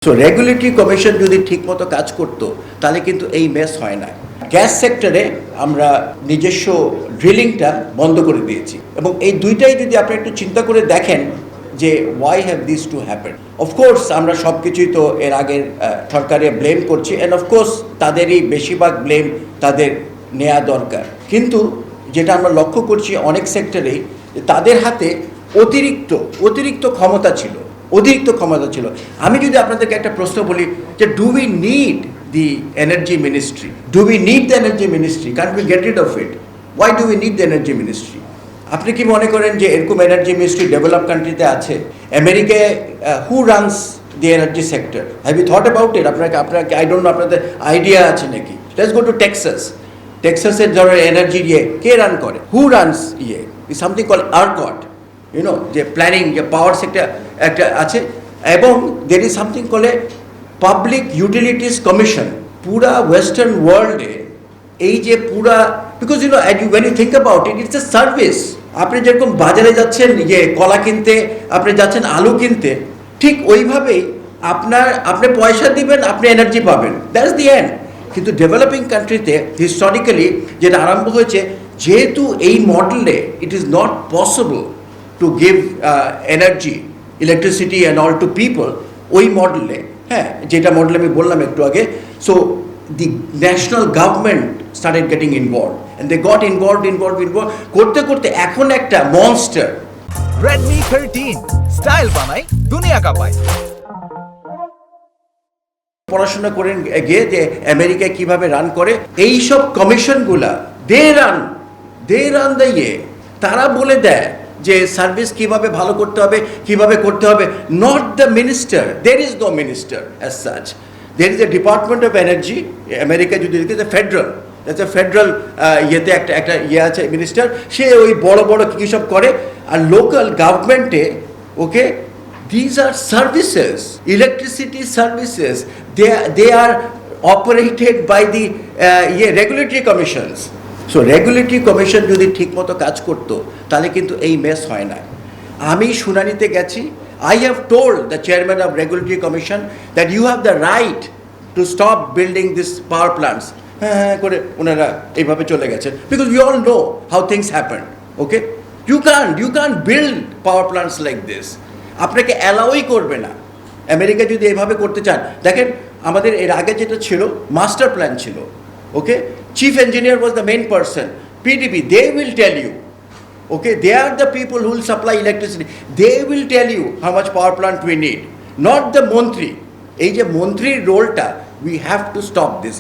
So regulatory commission যদি ঠিকমতো কাজ করতো তাহলে কিন্তু এই মেস হয় না। গ্যাস সেক্টরে আমরা নিজস্ব ড্রিলিংটা বন্ধ করে দিয়েছি এবং এই দুইটাই যদি আপনি একটু চিন্তা করে দেখেন যে why have this to happen. Of course আমরা সব কিছুই তো এর আগের সরকারে ব্লেম করছি অ্যান্ড অফকোর্স তাদেরই বেশিরভাগ ব্লেম তাদের নেওয়া দরকার, কিন্তু যেটা আমরা লক্ষ্য করছি অনেক সেক্টরেই তাদের হাতে অতিরিক্ত ক্ষমতা ছিল। আমি যদি আপনাদেরকে একটা প্রশ্ন বলি যে do we need the energy ministry, can't we get rid of it? Why do we need the energy ministry? আপনি কি মনে করেন যে এরকম এনার্জি মিনিস্ট্রি ডেভেলপ কান্ট্রিতে আছে? আমেরিকায় who runs the energy sector? Have you thought about it? আপনাকে আই ডোন্ট নো আপনাদের আইডিয়া আছে নাকি? লেটস গো টু টেক্সাসের ধরো এনার্জি কে রান করে? হু রানস সামথিং কল আরকট, যে প্ল্যানিং, যে পাওয়ার সেক্টর একটা আছে, এবং দের ইজ সামথিং কলে পাবলিক ইউটিলিটিস কমিশন। পুরা ওয়েস্টার্ন ওয়ার্ল্ডে এই যে পুরা, because when you think about it, it's a service. আপনি যেরকম বাজারে যাচ্ছেন কলা কিনতে, আপনি যাচ্ছেন আলু কিনতে, ঠিক ওইভাবেই আপনি পয়সা দিবেন, আপনি এনার্জি পাবেন, দ্যাটস দি এন্ড। কিন্তু ডেভেলপিং কান্ট্রিতে হিস্টোরিক্যালি যেটা আরম্ভ হয়েছে, যেহেতু এই মডেলে it is not possible to give energy, electricity and all to people, ওই মডেলে, যেটা মডেল আমি বললাম একটু আগে, so the national government started getting involved and they got involved করতে এখন একটা মনস্টার। Redmi 13 স্টাইল বানাই দুনিয়া কাঁপায়। পড়াশোনা করেন গিয়ে যে আমেরিকায় কিভাবে রান করে এইসব কমিশনগুলা, দে রান দ্য তারা বলে দেয় যে সার্ভিস কিভাবে ভালো করতে হবে, কিভাবে করতে হবে। Not the minister, there is no minister as such, there is a department of energy. America যদি দেখে ফেডারেল ইয়েতে একটা আছে মিনিস্টার, সে ওই বড় কী সব করে। আর লোকাল গভর্নমেন্টে okay these are services, electricity services, they are operated by the regulatory commissions. So regulatory commission যদি ঠিকমতো কাজ করতো তাহলে কিন্তু এই মেস হয় না। আমি শুনানিতে গেছি, I have told the chairman of regulatory commission that you have the right to stop building this power plants. করে ওনারা এইভাবে চলে গেছেন, because we all know how things happen. Okay, you can build power plants like this. আপনাকে অ্যালাউই করবে না। America যদি এইভাবে করতে চান, দেখেন আমাদের এর আগে যেটা ছিল মাস্টার প্ল্যান ছিল, ওকে, chief engineer was the main person, PDB, they will tell you, okay, they are the people who will supply electricity, they will tell you how much power plant we need, not the মন্ত্রী। এই যে মন্ত্রীর রোলটা, we have to stop this.